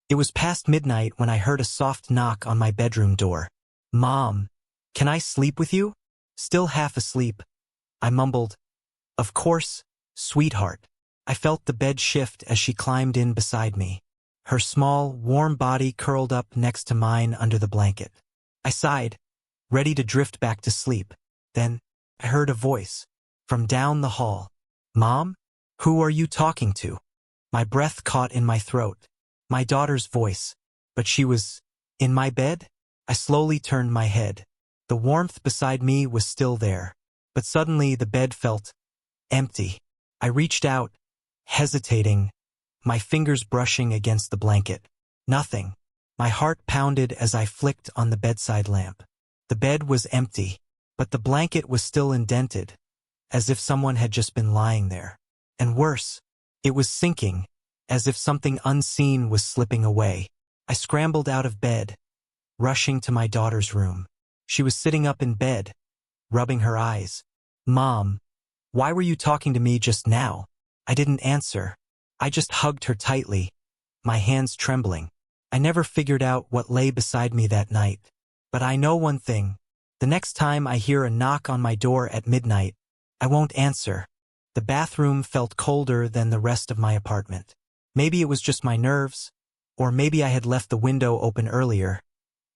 It was past midnight when I heard a soft knock on my bedroom door. "Mom, can I sleep with you?" Still half asleep, I mumbled, "Of course, sweetheart." I felt the bed shift as she climbed in beside me, her small, warm body curled up next to mine under the blanket. I sighed, ready to drift back to sleep. Then, I heard a voice from down the hall. "Mom? Who are you talking to?" My breath caught in my throat. My daughter's voice, but she was in my bed? I slowly turned my head. The warmth beside me was still there, but suddenly the bed felt empty. I reached out, hesitating, my fingers brushing against the blanket. Nothing. My heart pounded as I flicked on the bedside lamp. The bed was empty, but the blanket was still indented, as if someone had just been lying there. And worse, it was sinking, as if something unseen was slipping away. I scrambled out of bed, rushing to my daughter's room. She was sitting up in bed, rubbing her eyes. "Mom, why were you talking to me just now?" I didn't answer. I just hugged her tightly, my hands trembling. I never figured out what lay beside me that night. But I know one thing. The next time I hear a knock on my door at midnight, I won't answer. The bathroom felt colder than the rest of my apartment. Maybe it was just my nerves, or maybe I had left the window open earlier.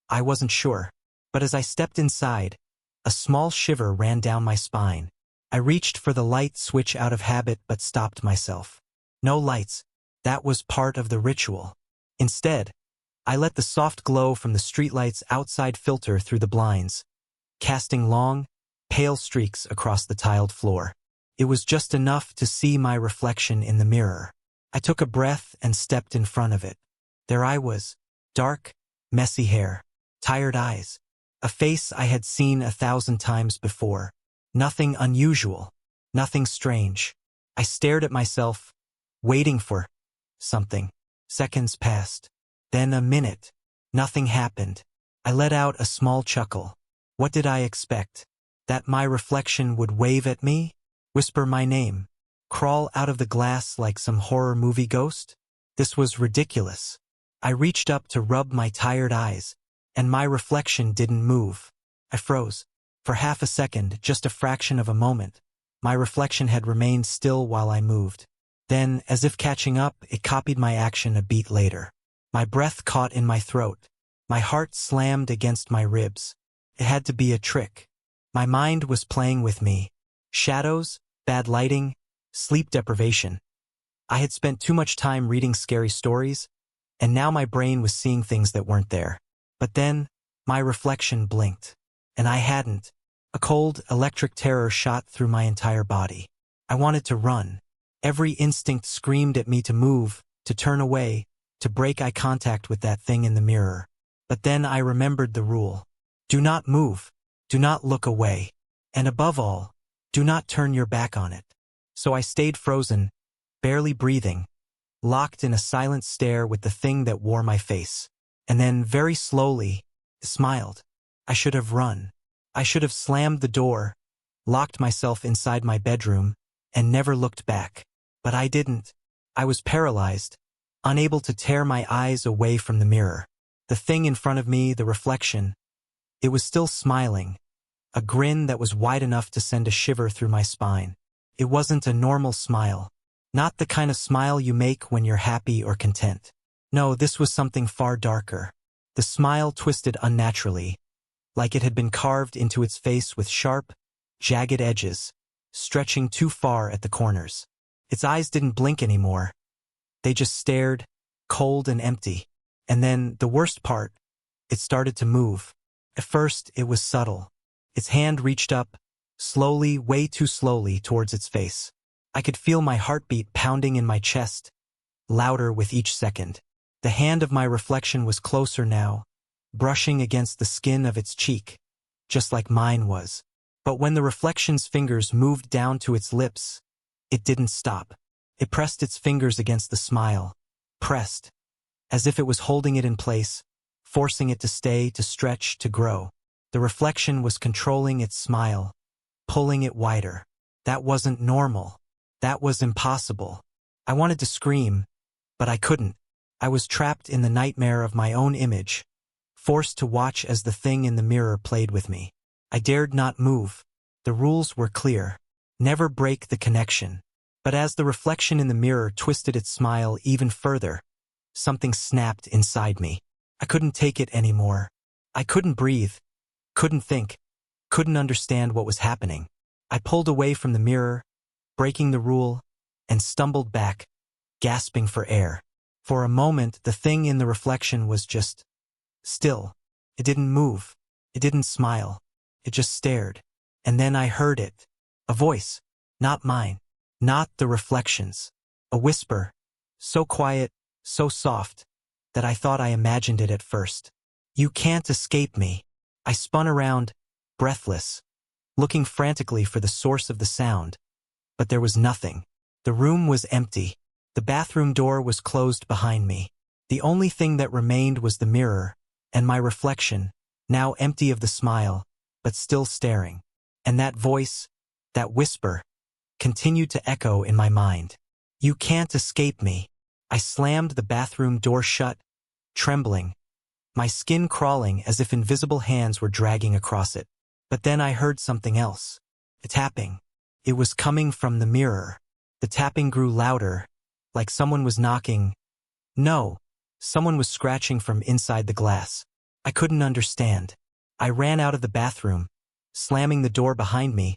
I wasn't sure. But as I stepped inside, a small shiver ran down my spine. I reached for the light switch out of habit but stopped myself. No lights. That was part of the ritual. Instead, I let the soft glow from the streetlights outside filter through the blinds, casting long, pale streaks across the tiled floor. It was just enough to see my reflection in the mirror. I took a breath and stepped in front of it. There I was, dark, messy hair, tired eyes, a face I had seen 1,000 times before. Nothing unusual, nothing strange. I stared at myself, waiting for something. Seconds passed. Then a minute. Nothing happened. I let out a small chuckle. What did I expect? That my reflection would wave at me? Whisper my name? Crawl out of the glass like some horror movie ghost? This was ridiculous. I reached up to rub my tired eyes, and my reflection didn't move. I froze. For half a second, just a fraction of a moment, my reflection had remained still while I moved. Then, as if catching up, it copied my action a beat later. My breath caught in my throat. My heart slammed against my ribs. It had to be a trick. My mind was playing with me. Shadows, bad lighting, sleep deprivation. I had spent too much time reading scary stories, and now my brain was seeing things that weren't there. But then, my reflection blinked. And I hadn't. A cold, electric terror shot through my entire body. I wanted to run. Every instinct screamed at me to move, to turn away, to break eye contact with that thing in the mirror. But then I remembered the rule. Do not move. Do not look away. And above all, do not turn your back on it. So I stayed frozen, barely breathing, locked in a silent stare with the thing that wore my face. And then, very slowly, it smiled. I should have run. I should have slammed the door, locked myself inside my bedroom, and never looked back. But I didn't. I was paralyzed, unable to tear my eyes away from the mirror. The thing in front of me, the reflection, it was still smiling, a grin that was wide enough to send a shiver through my spine. It wasn't a normal smile, not the kind of smile you make when you're happy or content. No, this was something far darker. The smile twisted unnaturally, like it had been carved into its face with sharp, jagged edges, stretching too far at the corners. Its eyes didn't blink anymore. They just stared, cold and empty. And then, the worst part, it started to move. At first, it was subtle. Its hand reached up, slowly, way too slowly, towards its face. I could feel my heartbeat pounding in my chest, louder with each second. The hand of my reflection was closer now, brushing against the skin of its cheek, just like mine was. But when the reflection's fingers moved down to its lips, it didn't stop. It pressed its fingers against the smile, pressed, as if it was holding it in place, forcing it to stay, to stretch, to grow. The reflection was controlling its smile, pulling it wider. That wasn't normal. That was impossible. I wanted to scream, but I couldn't. I was trapped in the nightmare of my own image, forced to watch as the thing in the mirror played with me. I dared not move. The rules were clear. Never break the connection. But as the reflection in the mirror twisted its smile even further, something snapped inside me. I couldn't take it anymore. I couldn't breathe, couldn't think, couldn't understand what was happening. I pulled away from the mirror, breaking the rule, and stumbled back, gasping for air. For a moment, the thing in the reflection was just still. It didn't move. It didn't smile. It just stared. And then I heard it. A voice. Not mine. Not the reflection's. A whisper. So quiet, so soft, that I thought I imagined it at first. You can't escape me. I spun around, breathless, looking frantically for the source of the sound. But there was nothing. The room was empty. The bathroom door was closed behind me. The only thing that remained was the mirror, and my reflection, now empty of the smile, but still staring. And that voice, that whisper, continued to echo in my mind. You can't escape me. I slammed the bathroom door shut, trembling, my skin crawling as if invisible hands were dragging across it. But then I heard something else. The tapping. It was coming from the mirror. The tapping grew louder, like someone was knocking. No, someone was scratching from inside the glass. I couldn't understand. I ran out of the bathroom, slamming the door behind me,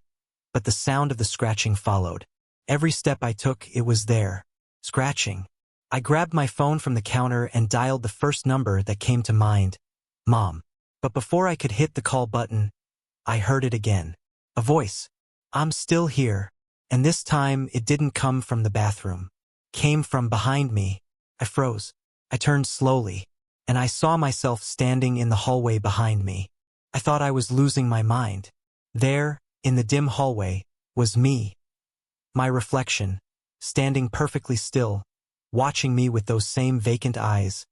but the sound of the scratching followed. Every step I took, it was there, scratching. I grabbed my phone from the counter and dialed the first number that came to mind, Mom. But before I could hit the call button, I heard it again. A voice. I'm still here. And this time, it didn't come from the bathroom. Came from behind me. I froze. I turned slowly, and I saw myself standing in the hallway behind me. I thought I was losing my mind. There, in the dim hallway, was me. My reflection, standing perfectly still, watching me with those same vacant eyes,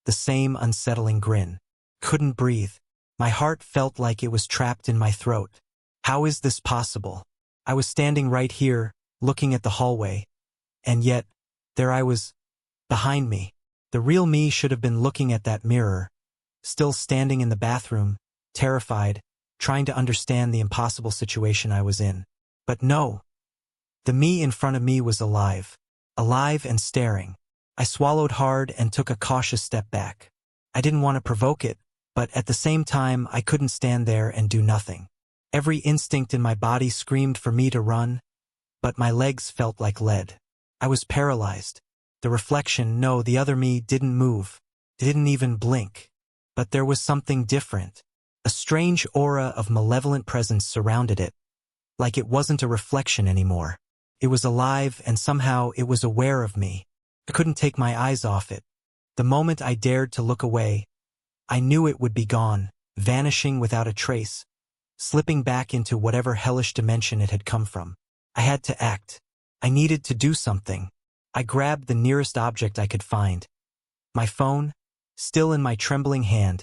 the same unsettling grin. Couldn't breathe. My heart felt like it was trapped in my throat. How is this possible? I was standing right here, looking at the hallway. And yet, there I was, behind me. The real me should have been looking at that mirror, still standing in the bathroom, terrified, trying to understand the impossible situation I was in. But no. The me in front of me was alive. Alive and staring. I swallowed hard and took a cautious step back. I didn't want to provoke it, but at the same time I couldn't stand there and do nothing. Every instinct in my body screamed for me to run, but my legs felt like lead. I was paralyzed. The reflection, no, the other me, didn't move. It didn't even blink. But there was something different. A strange aura of malevolent presence surrounded it, like it wasn't a reflection anymore. It was alive, and somehow it was aware of me. I couldn't take my eyes off it. The moment I dared to look away, I knew it would be gone, vanishing without a trace, slipping back into whatever hellish dimension it had come from. I had to act. I needed to do something. I grabbed the nearest object I could find, my phone, still in my trembling hand,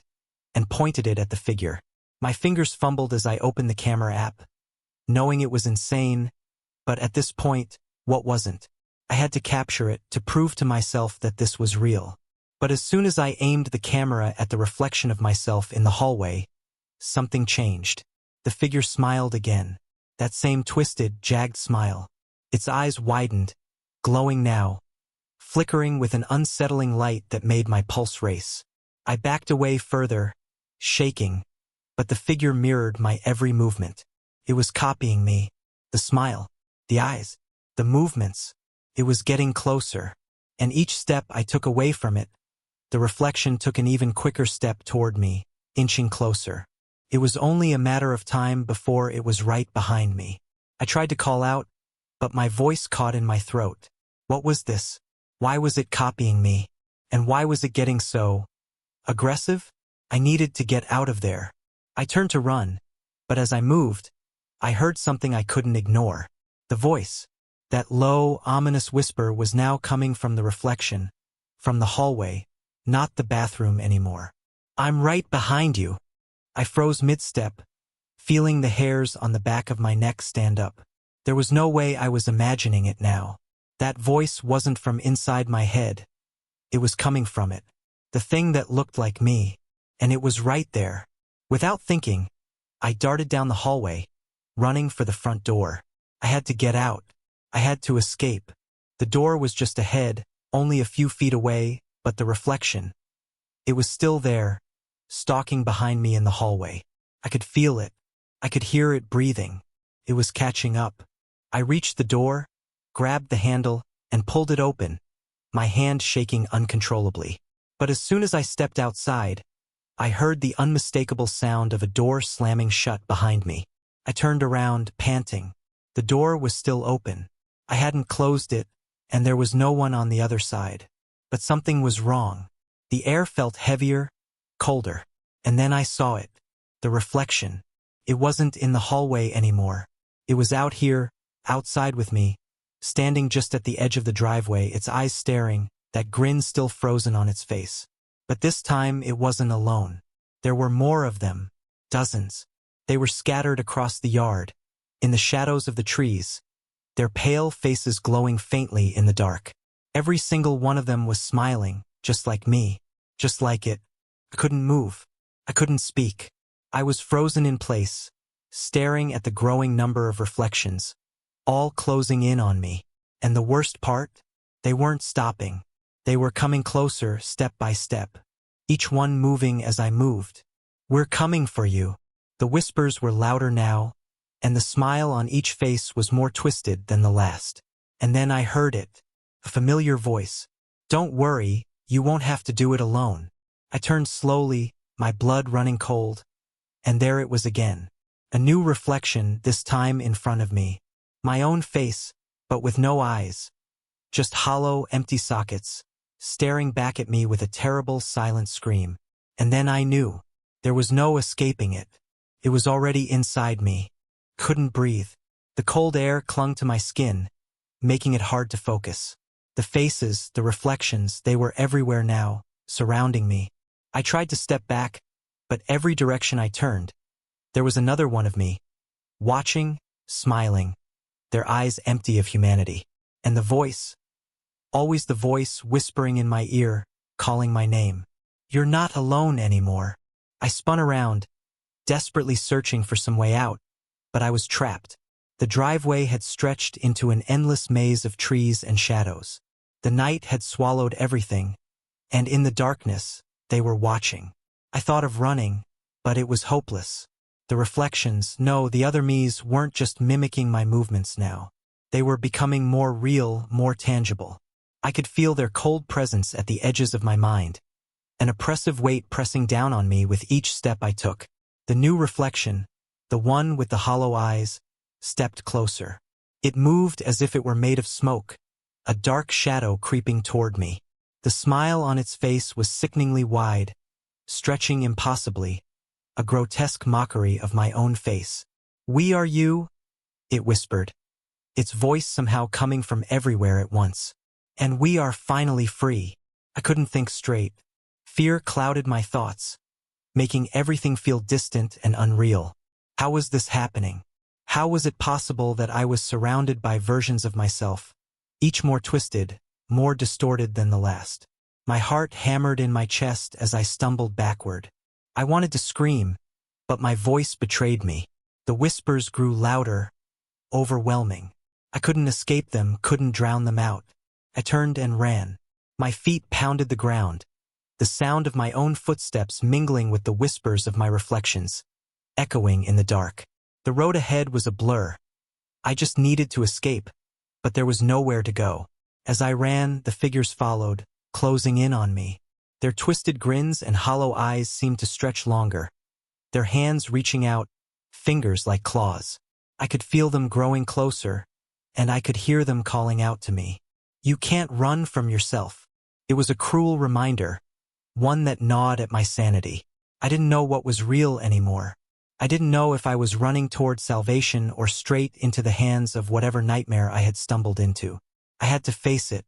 and pointed it at the figure. My fingers fumbled as I opened the camera app, knowing it was insane, but at this point, what wasn't? I had to capture it to prove to myself that this was real. But as soon as I aimed the camera at the reflection of myself in the hallway, something changed. The figure smiled again, that same twisted, jagged smile. Its eyes widened, glowing now, flickering with an unsettling light that made my pulse race. I backed away further, shaking, but the figure mirrored my every movement. It was copying me. The smile, the eyes, the movements. It was getting closer, and each step I took away from it, the reflection took an even quicker step toward me, inching closer. It was only a matter of time before it was right behind me. I tried to call out, but my voice caught in my throat. What was this? Why was it copying me? And why was it getting so aggressive? I needed to get out of there. I turned to run, but as I moved, I heard something I couldn't ignore. The voice, that low, ominous whisper, was now coming from the reflection, from the hallway, not the bathroom anymore. I'm right behind you. I froze mid-step, feeling the hairs on the back of my neck stand up. There was no way I was imagining it now. That voice wasn't from inside my head. It was coming from it. The thing that looked like me. And it was right there. Without thinking, I darted down the hallway, running for the front door. I had to get out. I had to escape. The door was just ahead, only a few feet away, but the reflection. It was still there, stalking behind me in the hallway. I could feel it. I could hear it breathing. It was catching up. I reached the door, grabbed the handle, and pulled it open, my hand shaking uncontrollably. But as soon as I stepped outside, I heard the unmistakable sound of a door slamming shut behind me. I turned around, panting. The door was still open. I hadn't closed it, and there was no one on the other side. But something was wrong. The air felt heavier, colder. And then I saw it. The reflection. It wasn't in the hallway anymore. It was out here, outside with me, standing just at the edge of the driveway, its eyes staring, that grin still frozen on its face. But this time it wasn't alone. There were more of them. Dozens. They were scattered across the yard, in the shadows of the trees, their pale faces glowing faintly in the dark. Every single one of them was smiling, just like me, just like it. I couldn't move. I couldn't speak. I was frozen in place, staring at the growing number of reflections, all closing in on me. And the worst part? They weren't stopping. They were coming closer, step by step, each one moving as I moved. "We're coming for you." The whispers were louder now, and the smile on each face was more twisted than the last. And then I heard it, a familiar voice. "Don't worry, you won't have to do it alone." I turned slowly, my blood running cold, and there it was again. A new reflection, this time in front of me. My own face, but with no eyes. Just hollow, empty sockets, staring back at me with a terrible, silent scream. And then I knew. There was no escaping it. It was already inside me. Couldn't breathe. The cold air clung to my skin, making it hard to focus. The faces, the reflections, they were everywhere now, surrounding me. I tried to step back, but every direction I turned, there was another one of me, watching, smiling, their eyes empty of humanity. And the voice, always the voice whispering in my ear, calling my name. "You're not alone anymore." I spun around, desperately searching for some way out, but I was trapped. The driveway had stretched into an endless maze of trees and shadows. The night had swallowed everything, and in the darkness, they were watching. I thought of running, but it was hopeless. The reflections, no, the other me's weren't just mimicking my movements now. They were becoming more real, more tangible. I could feel their cold presence at the edges of my mind, an oppressive weight pressing down on me with each step I took. The new reflection, the one with the hollow eyes, stepped closer. It moved as if it were made of smoke, a dark shadow creeping toward me. The smile on its face was sickeningly wide, stretching impossibly, a grotesque mockery of my own face. "We are you," it whispered, its voice somehow coming from everywhere at once. "And we are finally free." I couldn't think straight. Fear clouded my thoughts, making everything feel distant and unreal. How was this happening? How was it possible that I was surrounded by versions of myself, each more twisted, more distorted than the last? My heart hammered in my chest as I stumbled backward. I wanted to scream, but my voice betrayed me. The whispers grew louder, overwhelming. I couldn't escape them, couldn't drown them out. I turned and ran. My feet pounded the ground, the sound of my own footsteps mingling with the whispers of my reflections, echoing in the dark. The road ahead was a blur. I just needed to escape, but there was nowhere to go. As I ran, the figures followed, closing in on me. Their twisted grins and hollow eyes seemed to stretch longer, their hands reaching out, fingers like claws. I could feel them growing closer, and I could hear them calling out to me. "You can't run from yourself." It was a cruel reminder, one that gnawed at my sanity. I didn't know what was real anymore. I didn't know if I was running toward salvation or straight into the hands of whatever nightmare I had stumbled into. I had to face it.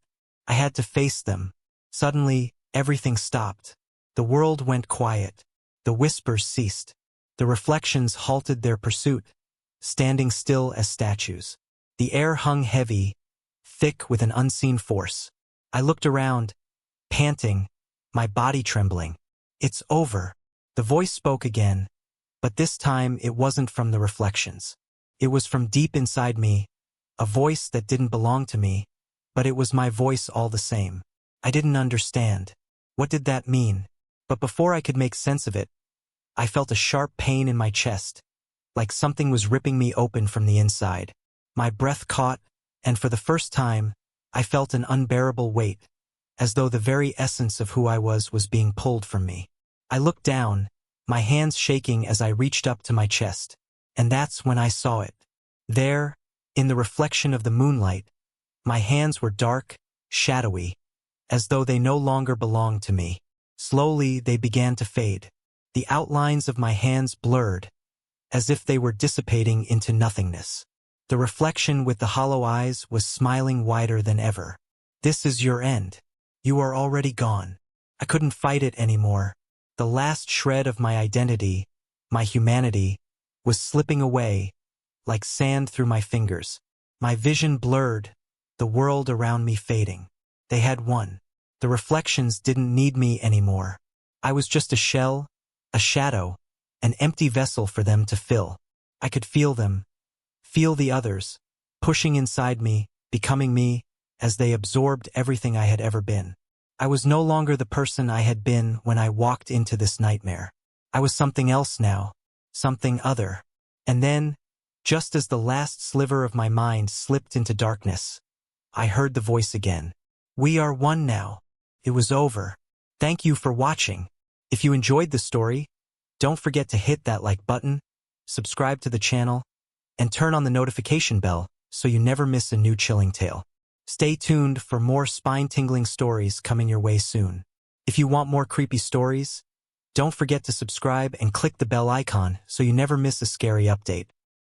I had to face them. Suddenly, everything stopped. The world went quiet. The whispers ceased. The reflections halted their pursuit, standing still as statues. The air hung heavy, thick with an unseen force. I looked around, panting, my body trembling. It's over. The voice spoke again, but this time it wasn't from the reflections. It was from deep inside me, a voice that didn't belong to me, but it was my voice all the same. I didn't understand. What did that mean? But before I could make sense of it, I felt a sharp pain in my chest, like something was ripping me open from the inside. My breath caught, and for the first time, I felt an unbearable weight, as though the very essence of who I was being pulled from me. I looked down, my hands shaking as I reached up to my chest, and that's when I saw it. There, in the reflection of the moonlight, my hands were dark, shadowy, as though they no longer belonged to me. Slowly, they began to fade. The outlines of my hands blurred, as if they were dissipating into nothingness. The reflection with the hollow eyes was smiling wider than ever. This is your end. You are already gone. I couldn't fight it anymore. The last shred of my identity, my humanity, was slipping away, like sand through my fingers. My vision blurred, the world around me fading. They had won. The reflections didn't need me anymore. I was just a shell, a shadow, an empty vessel for them to fill. I could feel them, feel the others, pushing inside me, becoming me, as they absorbed everything I had ever been. I was no longer the person I had been when I walked into this nightmare. I was something else now, something other. And then, just as the last sliver of my mind slipped into darkness, I heard the voice again. We are one now. It was over. Thank you for watching. If you enjoyed the story, don't forget to hit that like button, subscribe to the channel, and turn on the notification bell so you never miss a new chilling tale. Stay tuned for more spine-tingling stories coming your way soon. If you want more creepy stories, don't forget to subscribe and click the bell icon so you never miss a scary update.